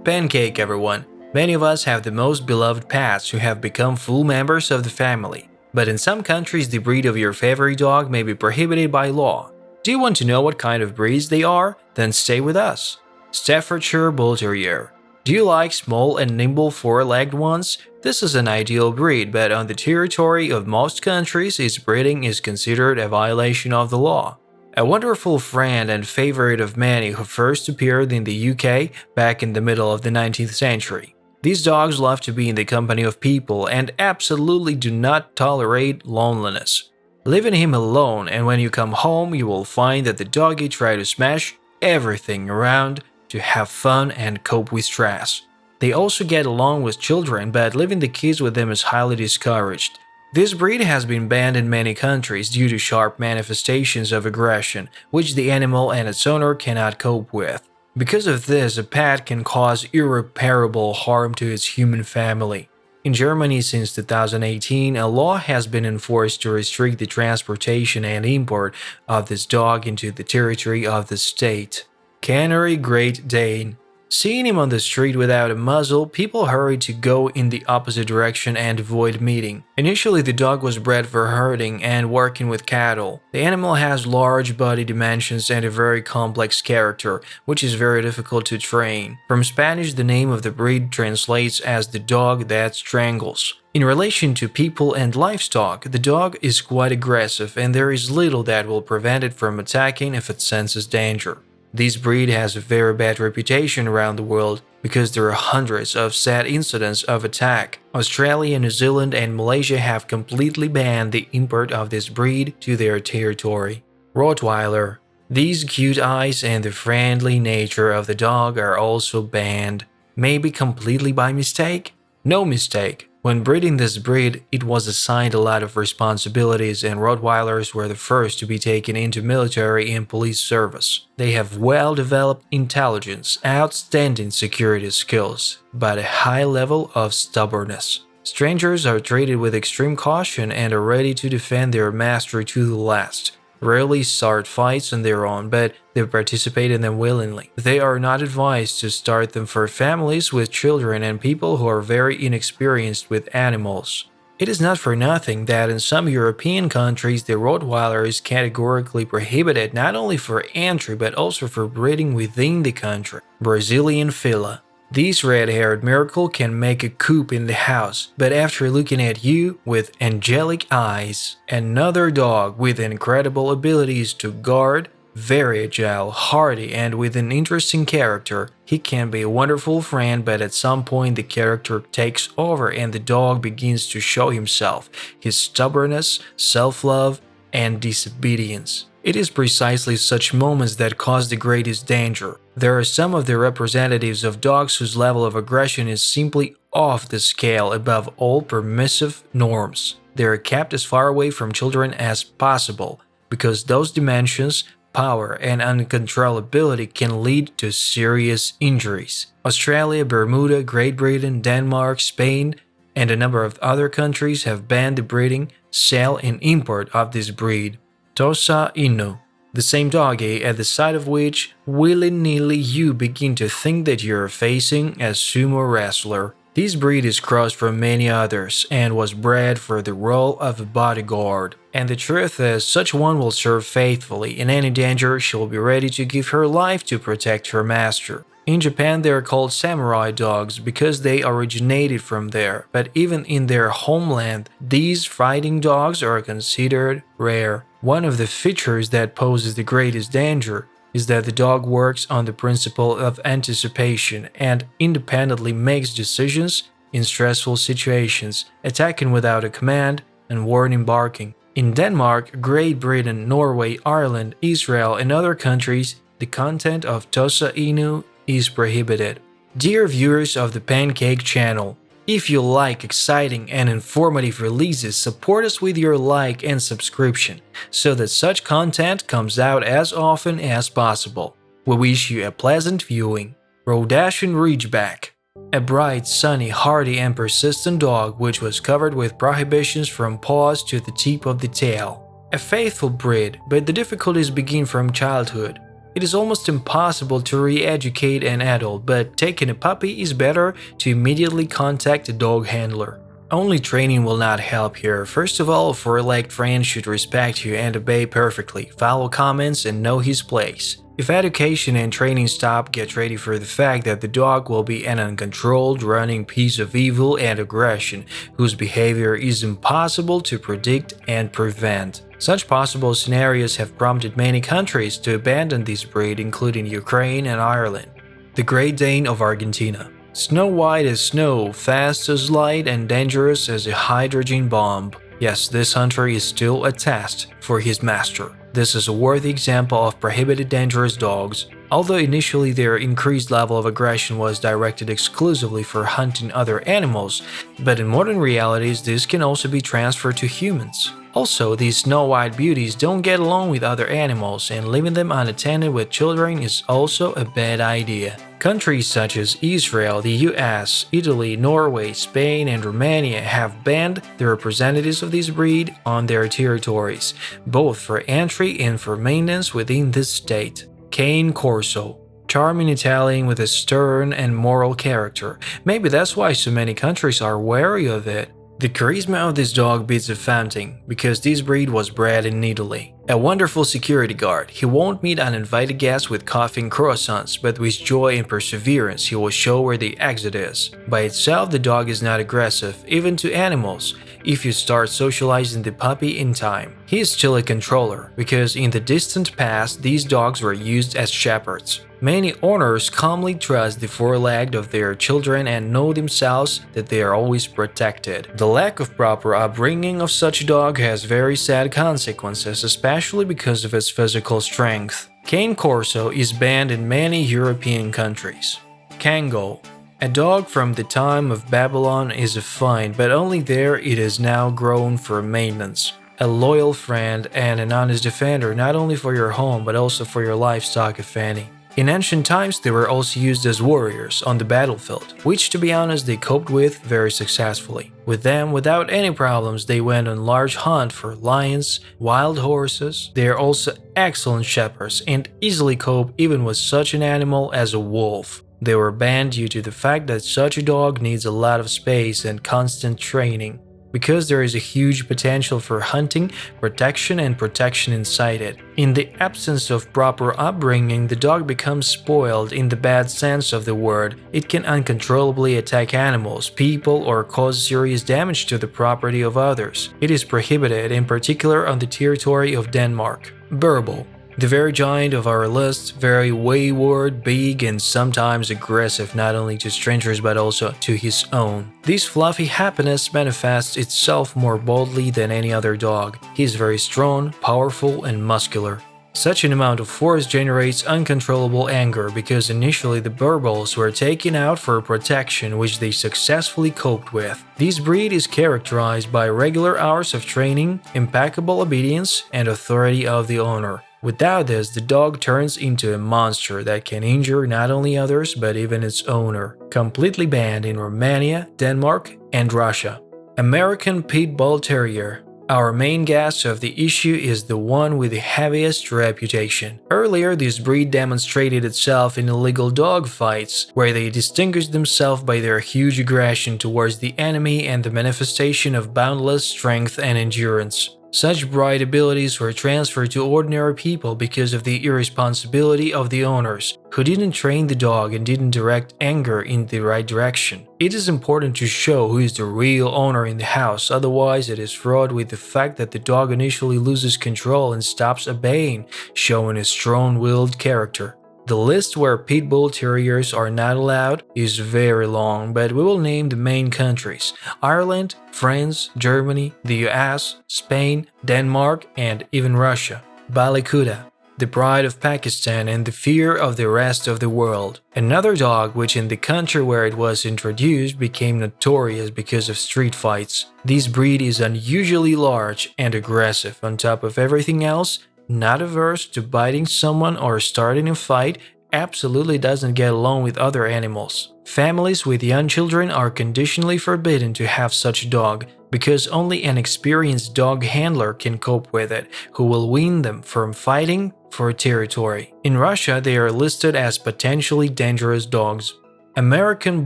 Pancake, everyone. Many of us have the most beloved pets who have become full members of the family. But in some countries, the breed of your favorite dog may be prohibited by law. Do you want to know what kind of breeds they are? Then stay with us. Staffordshire Bull Terrier. Do you like small and nimble four-legged ones? This is an ideal breed, but on the territory of most countries, its breeding is considered a violation of the law. A wonderful friend and favorite of many who first appeared in the UK back in the middle of the 19th century. These dogs love to be in the company of people and absolutely do not tolerate loneliness. Leaving him alone, and when you come home, you will find that the doggy tries to smash everything around to have fun and cope with stress. They also get along with children, but leaving the kids with them is highly discouraged. This breed has been banned in many countries due to sharp manifestations of aggression, which the animal and its owner cannot cope with. Because of this, a pet can cause irreparable harm to its human family. In Germany since 2018, a law has been enforced to restrict the transportation and import of this dog into the territory of the state. Canary Great Dane. Seeing him on the street without a muzzle, people hurried to go in the opposite direction and avoid meeting. Initially, the dog was bred for herding and working with cattle. The animal has large body dimensions and a very complex character, which is very difficult to train. From Spanish, the name of the breed translates as the dog that strangles. In relation to people and livestock, the dog is quite aggressive, and there is little that will prevent it from attacking if it senses danger. This breed has a very bad reputation around the world because there are hundreds of sad incidents of attack. Australia, New Zealand, and Malaysia have completely banned the import of this breed to their territory. Rottweiler. These cute eyes and the friendly nature of the dog are also banned. Maybe completely by mistake? No mistake. When breeding this breed, it was assigned a lot of responsibilities, and Rottweilers were the first to be taken into military and police service. They have well-developed intelligence, outstanding security skills, but a high level of stubbornness. Strangers are treated with extreme caution and are ready to defend their master to the last. Rarely start fights on their own, but they participate in them willingly. They are not advised to start them for families with children and people who are very inexperienced with animals. It is not for nothing that in some European countries the Rottweiler is categorically prohibited not only for entry but also for breeding within the country. Brazilian fila. This red-haired miracle can make a coup in the house, but after looking at you with angelic eyes, another dog with incredible abilities to guard, very agile, hardy, and with an interesting character, he can be a wonderful friend, but at some point the character takes over and the dog begins to show himself, his stubbornness, self-love, and disobedience. It is precisely such moments that cause the greatest danger. There are some of the representatives of dogs whose level of aggression is simply off the scale above all permissive norms. They are kept as far away from children as possible, because those dimensions, power, and uncontrollability can lead to serious injuries. Australia, Bermuda, Great Britain, Denmark, Spain, and a number of other countries have banned the breeding, sale, and import of this breed. Tosa Inu. The same doggy at the sight of which willy-nilly you begin to think that you're facing a sumo wrestler. This breed is crossed from many others and was bred for the role of a bodyguard. And the truth is, such one will serve faithfully. In any danger, she will be ready to give her life to protect her master. In Japan, they are called samurai dogs because they originated from there, but even in their homeland, these fighting dogs are considered rare. One of the features that poses the greatest danger is that the dog works on the principle of anticipation and independently makes decisions in stressful situations, attacking without a command and warning barking. In Denmark, Great Britain, Norway, Ireland, Israel, and other countries, the content of Tosa Inu is prohibited. Dear viewers of the Pancake channel, if you like exciting and informative releases, support us with your like and subscription so that such content comes out as often as possible. We wish you a pleasant viewing. Rhodesian Ridgeback. A bright, sunny, hardy, and persistent dog which was covered with prohibitions from paws to the tip of the tail. A faithful breed, but the difficulties begin from childhood. It is almost impossible to re-educate an adult, but taking a puppy is better to immediately contact a dog handler. Only training will not help here. First of all, a four-legged friend should respect you and obey perfectly, follow commands, and know his place. If education and training stop, get ready for the fact that the dog will be an uncontrolled, running piece of evil and aggression, whose behavior is impossible to predict and prevent. Such possible scenarios have prompted many countries to abandon this breed, including Ukraine and Ireland. The Great Dane of Argentina. Snow white as snow, fast as light, and dangerous as a hydrogen bomb. Yes, this hunter is still a test for his master. This is a worthy example of prohibited dangerous dogs. Although initially their increased level of aggression was directed exclusively for hunting other animals, but in modern realities this can also be transferred to humans. Also, these snow white beauties don't get along with other animals, and leaving them unattended with children is also a bad idea. Countries such as Israel, the US, Italy, Norway, Spain, and Romania have banned the representatives of this breed on their territories, both for entry and for maintenance within this state. Cane Corso. Charming Italian with a stern and moral character. Maybe that's why so many countries are wary of it. The charisma of this dog beats a fountain, because this breed was bred in Italy. A wonderful security guard, he won't meet uninvited guests with coffee and croissants, but with joy and perseverance he will show where the exit is. By itself, the dog is not aggressive, even to animals, if you start socializing the puppy in time. He is still a controller, because in the distant past these dogs were used as shepherds. Many owners calmly trust the four-legged of their children and know themselves that they are always protected. The lack of proper upbringing of such a dog has very sad consequences, especially because of its physical strength. Cane Corso is banned in many European countries. Kangal. A dog from the time of Babylon is a find, but only there it is now grown for maintenance. A loyal friend and an honest defender not only for your home but also for your livestock if any. In ancient times they were also used as warriors on the battlefield, which to be honest they coped with very successfully. With them, without any problems, they went on large hunt for lions, wild horses. They are also excellent shepherds and easily cope even with such an animal as a wolf. They were banned due to the fact that such a dog needs a lot of space and constant training, because there is a huge potential for hunting, protection, and protection inside it. In the absence of proper upbringing, the dog becomes spoiled in the bad sense of the word. It can uncontrollably attack animals, people, or cause serious damage to the property of others. It is prohibited, in particular on the territory of Denmark. Burbul. The very giant of our list, very wayward, big, and sometimes aggressive not only to strangers but also to his own. This fluffy happiness manifests itself more boldly than any other dog. He is very strong, powerful, and muscular. Such an amount of force generates uncontrollable anger because initially the Burbuls were taken out for protection, which they successfully coped with. This breed is characterized by regular hours of training, impeccable obedience, and authority of the owner. Without this, the dog turns into a monster that can injure not only others but even its owner. Completely banned in Romania, Denmark, and Russia. American Pit Bull Terrier. Our main guest of the issue is the one with the heaviest reputation. Earlier, this breed demonstrated itself in illegal dog fights, where they distinguished themselves by their huge aggression towards the enemy and the manifestation of boundless strength and endurance. Such bright abilities were transferred to ordinary people because of the irresponsibility of the owners, who didn't train the dog and didn't direct anger in the right direction. It is important to show who is the real owner in the house, otherwise it is fraught with the fact that the dog initially loses control and stops obeying, showing a strong-willed character. The list where Pit Bull Terriers are not allowed is very long, but we will name the main countries: Ireland, France, Germany, the US, Spain, Denmark, and even Russia. Kutta, the pride of Pakistan and the fear of the rest of the world. Another dog which in the country where it was introduced became notorious because of street fights. This breed is unusually large and aggressive. On top of everything else, not averse to biting someone or starting a fight, absolutely doesn't get along with other animals. Families with young children are conditionally forbidden to have such a dog because only an experienced dog handler can cope with it, who will wean them from fighting for territory. In Russia, they are listed as potentially dangerous dogs. American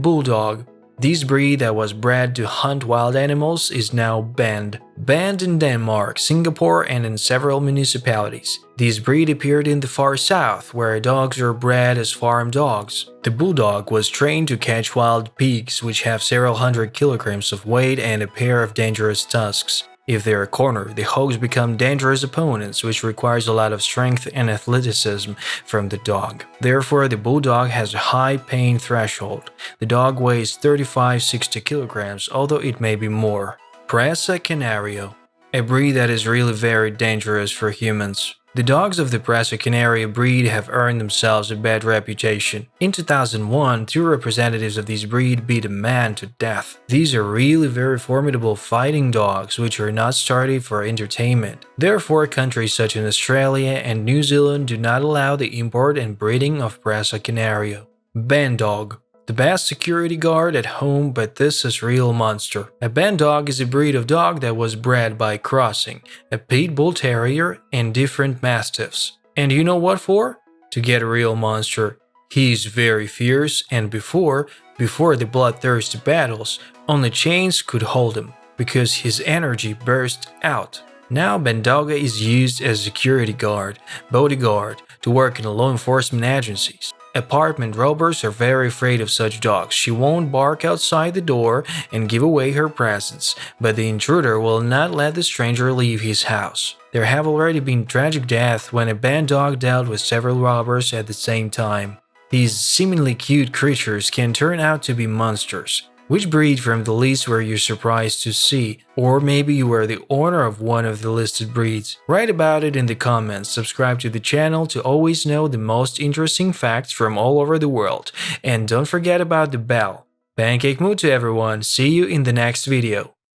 Bulldog. This breed that was bred to hunt wild animals is now banned. Banned in Denmark, Singapore, and in several municipalities. This breed appeared in the far south, where dogs are bred as farm dogs. The Bulldog was trained to catch wild pigs, which have several hundred kilograms of weight and a pair of dangerous tusks. If they are cornered, the hogs become dangerous opponents, which requires a lot of strength and athleticism from the dog. Therefore, the Bulldog has a high pain threshold. The dog weighs 35–60 kilograms, although it may be more. Presa Canario. A breed that is really very dangerous for humans. The dogs of the Presa Canario breed have earned themselves a bad reputation. In 2001, 2 representatives of this breed beat a man to death. These are really very formidable fighting dogs which are not started for entertainment. Therefore, countries such as Australia and New Zealand do not allow the import and breeding of Presa Canario. Bandog. The best security guard at home, but this is real monster. A Bandog is a breed of dog that was bred by crossing a pit bull terrier and different mastiffs. And you know what for? To get a real monster. He is very fierce, and before the bloodthirsty battles, only chains could hold him, because his energy burst out. Now Bandog is used as a security guard, bodyguard, to work in law enforcement agencies. Apartment robbers are very afraid of such dogs. She won't bark outside the door and give away her presence, but the intruder will not let the stranger leave his house. There have already been tragic deaths when a Bandog dealt with several robbers at the same time. These seemingly cute creatures can turn out to be monsters. Which breed from the list were you surprised to see? Or maybe you were the owner of one of the listed breeds? Write about it in the comments, subscribe to the channel to always know the most interesting facts from all over the world, and don't forget about the bell. Pancake mood to everyone, see you in the next video.